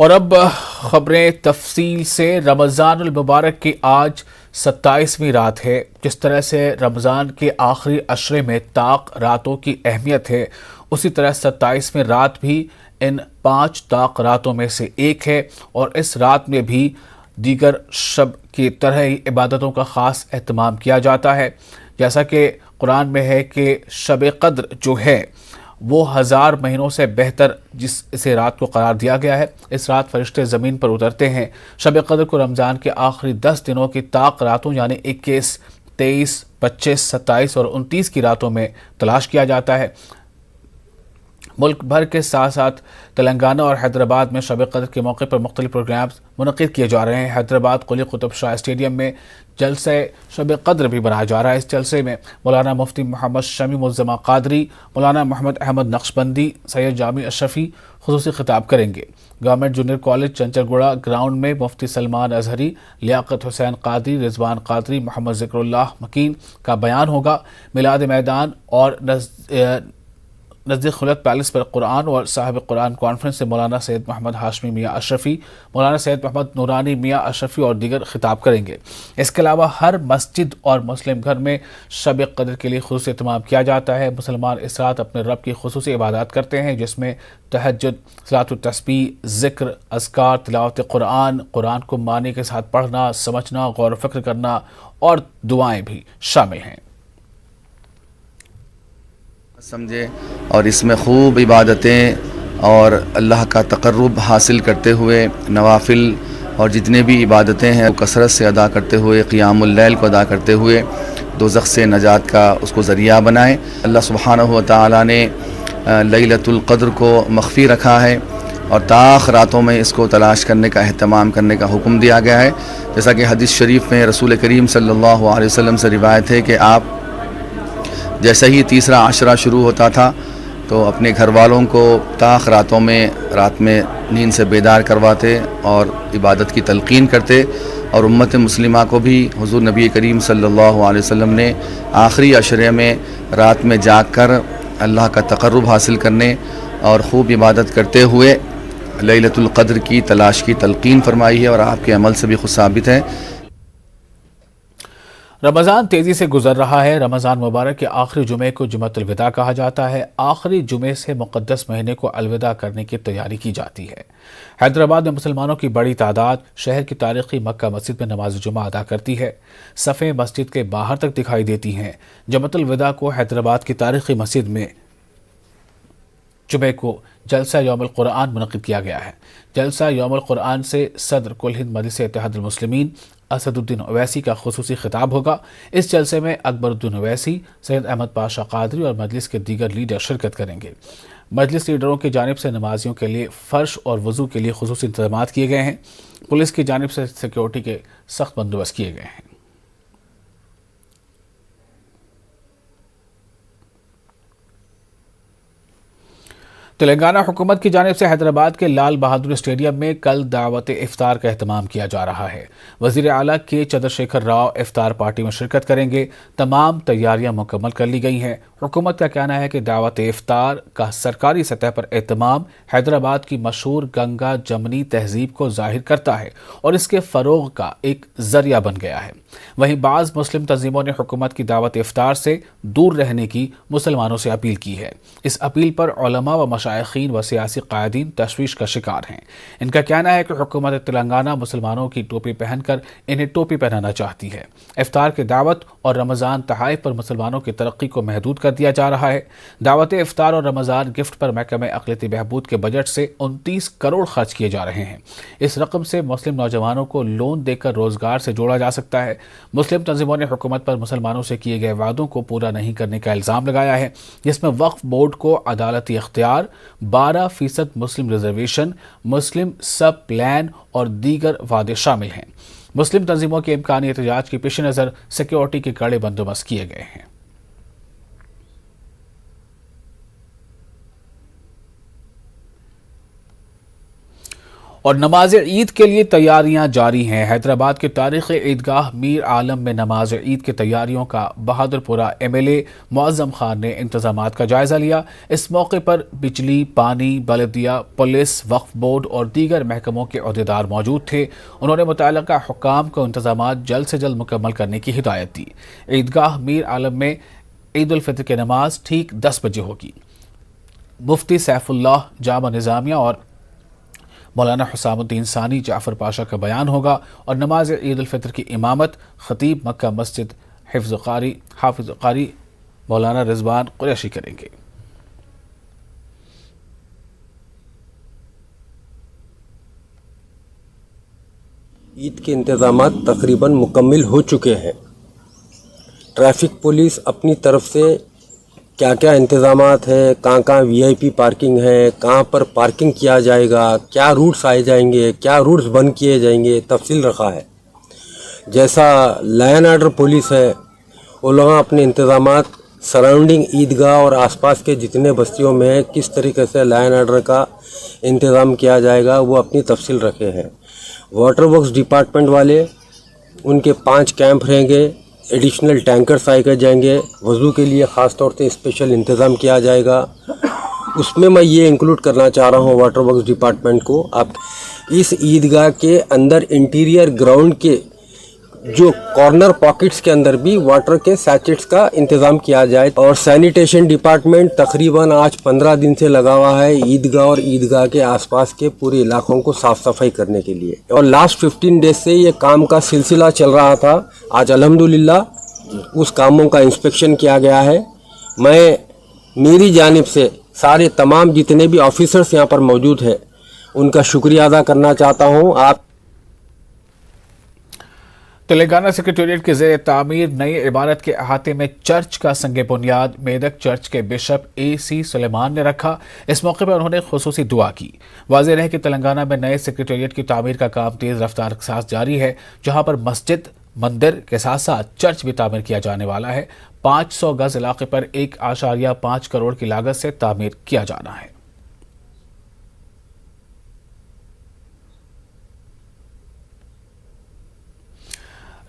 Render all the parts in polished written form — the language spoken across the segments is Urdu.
اور اب خبریں تفصیل سے۔ رمضان المبارک کی آج 27ویں رات ہے۔ جس طرح سے رمضان کے آخری عشرے میں طاق راتوں کی اہمیت ہے، اسی طرح 27ویں رات بھی ان 5 طاق راتوں میں سے ایک ہے، اور اس رات میں بھی دیگر شب کی طرح ہی عبادتوں کا خاص اہتمام کیا جاتا ہے۔ جیسا کہ قرآن میں ہے کہ شب قدر جو ہے وہ 1000 مہینوں سے بہتر اسے رات کو قرار دیا گیا ہے۔ اس رات فرشتے زمین پر اترتے ہیں۔ شب قدر کو رمضان کے آخری 10 دنوں کی طاق راتوں یعنی 21، 23، 25، 27 اور 29 کی راتوں میں تلاش کیا جاتا ہے۔ ملک بھر کے ساتھ ساتھ تلنگانہ اور حیدرآباد میں شب قدر کے موقع پر مختلف پروگرامز منعقد کیے جا رہے ہیں۔ حیدرآباد قلی قطب شاہ اسٹیڈیم میں جلسہ شب قدر بھی منایا جا رہا ہے۔ اس جلسے میں مولانا مفتی محمد شمی ملزمہ قادری، مولانا محمد احمد نقشبندی، سید جامی اشرفی خصوصی خطاب کریں گے۔ گورنمنٹ جونیئر کالج چنچل گوڑہ گراؤنڈ میں مفتی سلمان اظہری، لیاقت حسین قادری، رضوان قادری، محمد ذکر اللہ مکین کا بیان ہوگا۔ میلاد میدان اور نزدیک خلت پیلس پر قرآن اور صاحب قرآن کانفرنس سے مولانا سید محمد ہاشمی میاں اشرفی، مولانا سید محمد نورانی میاں اشرفی اور دیگر خطاب کریں گے۔ اس کے علاوہ ہر مسجد اور مسلم گھر میں شب قدر کے لیے خصوصی اہتمام کیا جاتا ہے۔ مسلمان اس رات اپنے رب کی خصوصی عبادات کرتے ہیں، جس میں تہجد، صلاۃ التسبیح، ذکر، اذکار، تلاوت قرآن کو معنی کے ساتھ پڑھنا، سمجھنا، غور و فکر کرنا اور دعائیں بھی شامل ہیں۔ سمجھے اور اس میں خوب عبادتیں اور اللہ کا تقرب حاصل کرتے ہوئے نوافل اور جتنے بھی عبادتیں ہیں وہ کثرت سے ادا کرتے ہوئے قیام اللیل کو ادا کرتے ہوئے دوزخ سے نجات کا اس کو ذریعہ بنائیں۔ اللہ سبحانہ و تعالیٰ نے لیلۃ القدر کو مخفی رکھا ہے اور طاق راتوں میں اس کو تلاش کرنے کا اہتمام کرنے کا حکم دیا گیا ہے۔ جیسا کہ حدیث شریف میں رسول کریم صلی اللہ علیہ وسلم سے روایت ہے کہ آپ جیسے ہی تیسرا عشرہ شروع ہوتا تھا تو اپنے گھر والوں کو طاق راتوں میں رات میں نیند سے بیدار کرواتے اور عبادت کی تلقین کرتے، اور امت مسلمہ کو بھی حضور نبی کریم صلی اللہ علیہ وسلم نے آخری عشرے میں رات میں جاگ کر اللہ کا تقرب حاصل کرنے اور خوب عبادت کرتے ہوئے لیلۃ القدر کی تلاش کی تلقین فرمائی ہے، اور آپ کے عمل سے بھی خود ثابت ہے۔ رمضان تیزی سے گزر رہا ہے۔ رمضان مبارک کے آخری جمعے کو جمعۃ الوداع کہا جاتا ہے۔ آخری جمعے سے مقدس مہینے کو الوداع کرنے کی تیاری کی جاتی ہے۔ حیدرآباد میں مسلمانوں کی بڑی تعداد شہر کی تاریخی مکہ مسجد میں نماز جمعہ ادا کرتی ہے۔ صفیں مسجد کے باہر تک دکھائی دیتی ہیں۔ جمعۃ الوداع کو حیدرآباد کی تاریخی مسجد میں جمعے کو جلسہ یوم القرآن منعقد کیا گیا ہے۔ جلسہ یوم القرآن سے صدر کل ہند مجلس اتحاد المسلمین اسد الدین اویسی کا خصوصی خطاب ہوگا۔ اس جلسے میں اکبر الدین اویسی، سید احمد پاشا قادری اور مجلس کے دیگر لیڈر شرکت کریں گے۔ مجلس لیڈروں کی جانب سے نمازیوں کے لیے فرش اور وضو کے لیے خصوصی انتظامات کیے گئے ہیں۔ پولیس کی جانب سے سیکیورٹی کے سخت بندوبست کیے گئے ہیں۔ تلنگانہ حکومت کی جانب سے حیدرآباد کے لال بہادر اسٹیڈیم میں کل دعوت افطار کا اہتمام کیا جا رہا ہے۔ وزیر اعلیٰ کے چندر شیکھر راؤ افطار پارٹی میں شرکت کریں گے۔ تمام تیاریاں مکمل کر لی گئی ہیں۔ حکومت کا کہنا ہے کہ دعوت افطار کا سرکاری سطح پر اہتمام حیدرآباد کی مشہور گنگا جمنی تہذیب کو ظاہر کرتا ہے اور اس کے فروغ کا ایک ذریعہ بن گیا ہے۔ وہیں بعض مسلم تنظیموں نے حکومت کی دعوت افطار سے دور رہنے کی مسلمانوں سے اپیل کی ہے۔ اس اپیل پر علماء و مشائخین و سیاسی قائدین تشویش کا شکار ہیں۔ ان کا کہنا ہے کہ حکومت تلنگانہ مسلمانوں کی ٹوپی پہن کر انہیں ٹوپی پہنانا چاہتی ہے۔ افطار کی دعوت اور رمضان تحائف پر مسلمانوں کی ترقی کو محدود کر دیا جا رہا ہے۔ دعوت افطار اور رمضان گفٹ پر محکمہ اقلیتی بہبود کے بجٹ سے 29 کروڑ خرچ کیے جا رہے ہیں۔ اس رقم سے مسلم نوجوانوں کو لون دے کر روزگار سے جوڑا جا سکتا ہے۔ مسلم تنظیموں نے حکومت پر مسلمانوں سے کیے گئے وعدوں کو پورا نہیں کرنے کا الزام لگایا ہے، جس میں وقف بورڈ کو عدالتی اختیار، 12% مسلم ریزرویشن، مسلم سب پلان اور دیگر وعدے شامل ہیں۔ مسلم تنظیموں کے امکانی احتجاج کے پیش نظر سیکیورٹی کے کڑے بندوبست کیے گئے ہیں۔ اور نماز عید کے لیے تیاریاں جاری ہیں۔ حیدرآباد کے تاریخی عیدگاہ میر عالم میں نماز عید کی تیاریوں کا بہادر پورہ ایم ایل اے معظم خان نے انتظامات کا جائزہ لیا۔ اس موقع پر بجلی، پانی، بلدیہ، پولیس، وقف بورڈ اور دیگر محکموں کے عہدیدار موجود تھے۔ انہوں نے متعلقہ حکام کو انتظامات جلد سے جلد مکمل کرنے کی ہدایت دی۔ عیدگاہ میر عالم میں عید الفطر کی نماز ٹھیک 10 بجے ہوگی۔ مفتی سیف اللہ جامع نظامیہ اور مولانا حسام الدین ثانی جعفر پاشا کا بیان ہوگا اور نماز عید الفطر کی امامت خطیب مکہ مسجد حافظ قاری مولانا رضوان قریشی کریں گے۔ عید کے انتظامات تقریباً مکمل ہو چکے ہیں۔ ٹریفک پولیس اپنی طرف سے کیا کیا انتظامات ہیں، کہاں کہاں وی آئی پی پارکنگ ہے، کہاں پر پارکنگ کیا جائے گا، کیا روٹس آئے جائیں گے، کیا روٹس بند کیے جائیں گے، تفصیل رکھا ہے۔ جیسا لائن آرڈر پولیس ہے، وہ لوگ اپنے انتظامات سراؤنڈنگ عیدگاہ اور آس پاس کے جتنے بستیوں میں کس طریقے سے لائن آرڈر کا انتظام کیا جائے گا وہ اپنی تفصیل رکھے ہیں۔ واٹر ورکس ڈپارٹمنٹ والے، ان کے 5 کیمپ رہیں گے، ایڈیشنل ٹینکرز آئے جائیں گے، وضو کے لیے خاص طور سے اسپیشل انتظام کیا جائے گا۔ اس میں یہ انکلوڈ کرنا چاہ رہا ہوں واٹر ورکس ڈپارٹمنٹ کو، آپ اس عیدگاہ کے اندر انٹیریئر گراؤنڈ کے جو کارنر پاکٹس کے اندر بھی واٹر کے سیچٹس کا انتظام کیا جائے۔ اور سینیٹیشن ڈپارٹمنٹ تقریباً آج 15 دن سے لگا ہوا ہے عیدگاہ اور عیدگاہ کے آس پاس کے پورے علاقوں کو صاف صفائی کرنے کے لیے، اور لاسٹ 15 ڈیز سے یہ کام کا سلسلہ چل رہا تھا۔ آج الحمدللہ اس کاموں کا انسپیکشن کیا گیا ہے۔ میں میری جانب سے سارے تمام جتنے بھی آفیسرز یہاں پر موجود ہیں ان کا شکریہ ادا کرنا چاہتا ہوں۔ آپ تلنگانہ سیکریٹریٹ کے زیر تعمیر نئی عمارت کے احاطے میں چرچ کا سنگ بنیاد میدک چرچ کے بشپ اے سی سلیمان نے رکھا۔ اس موقع پر انہوں نے خصوصی دعا کی۔ واضح رہے کہ تلنگانہ میں نئے سیکریٹریٹ کی تعمیر کا کام تیز رفتار کے ساتھ جاری ہے، جہاں پر مسجد، مندر کے ساتھ ساتھ چرچ بھی تعمیر کیا جانے والا ہے۔ 500 گز علاقے پر 1.5 کروڑ کی لاگت سے تعمیر کیا جانا ہے۔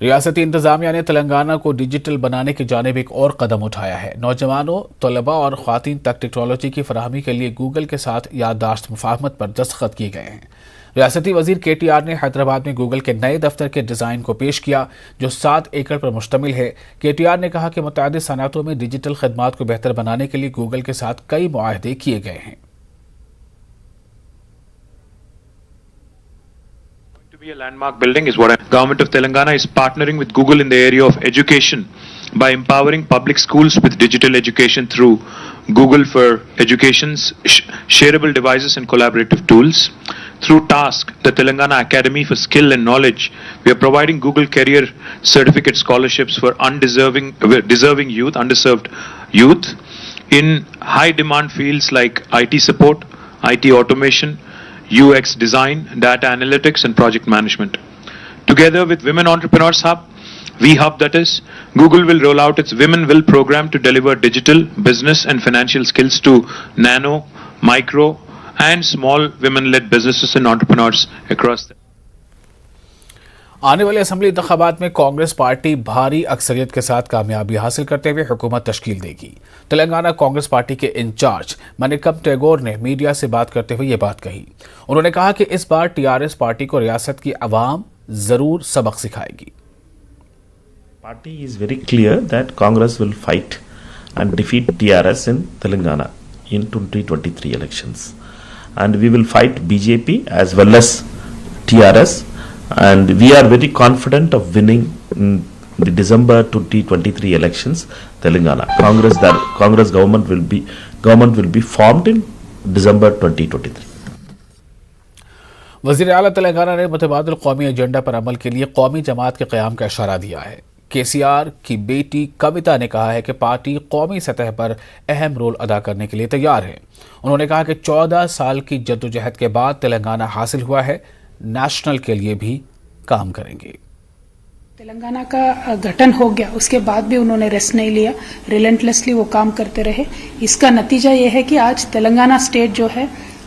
ریاستی انتظامیہ نے تلنگانہ کو ڈیجیٹل بنانے کی جانب ایک اور قدم اٹھایا ہے۔ نوجوانوں، طلباء اور خواتین تک ٹیکنالوجی کی فراہمی کے لیے گوگل کے ساتھ یادداشت مفاہمت پر دستخط کیے گئے ہیں۔ ریاستی وزیر کے ٹی آر نے حیدرآباد میں گوگل کے نئے دفتر کے ڈیزائن کو پیش کیا، جو 7 ایکڑ پر مشتمل ہے۔ کے ٹی آر نے کہا کہ متعدد صنعتوں میں ڈیجیٹل خدمات کو بہتر بنانے کے لیے گوگل کے ساتھ کئی معاہدے کیے گئے ہیں۔ To be a landmark building is what Government of Telangana is partnering with Google in the area of education by empowering public schools with digital education through Google for Education's shareable devices and collaborative tools. Through TASK, the Telangana Academy for Skill and Knowledge, we are providing Google Career Certificate scholarships for deserving youth, underserved youth in high demand fields like IT support, IT automation, UX design, data analytics and project management. Together with Women Entrepreneurs Hub, VHub that is, Google will roll out its Women Will program to deliver digital, business and financial skills to nano, micro and small women-led businesses and entrepreneurs across the آنے والے اسمبلی انتخابات میں کانگریس پارٹی بھاری اکثریت کے ساتھ کامیابی حاصل کرتے ہوئے حکومت تشکیل دے گی۔ تلنگانہ کانگریس پارٹی کے انچارج منیکم ٹیگور نے میڈیا سے بات کرتے ہوئے یہ بات کہی۔ انہوں نے کہا کہ اس بار ٹی آر ایس پارٹی کو ریاست کی عوام ضرور سبق سکھائے گی۔ Party is very clear that Congress will fight and defeat TRS in Telangana in 2023 elections, and we will fight BJP as well as TRS, and we are very confident of winning in the December 2023 elections Telangana. Congress government will be formed in December 2023. وزیر اعلیٰ تلنگانہ نے متبادل قومی ایجنڈا پر عمل کے لیے قومی جماعت کے قیام کا اشارہ دیا ہے۔ کے سی آر کی بیٹی کویتا نے کہا ہے کہ پارٹی قومی سطح پر اہم رول ادا کرنے کے لیے تیار ہے۔ انہوں نے کہا کہ 14 سال کی جدوجہد کے بعد تلنگانہ حاصل ہوا ہے، نیشنل کے لیے بھی کام کریں گے۔ تلنگانہ کا گٹھن ہو گیا، اس کے بعد بھی انہوں نے ریسٹ نہیں لیا، ریلنٹلیسلی وہ کام کرتے رہے۔ اس کا نتیجہ یہ ہے کہ آج تلنگانہ اسٹیٹ جو ہے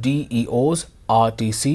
DEOs, RTC,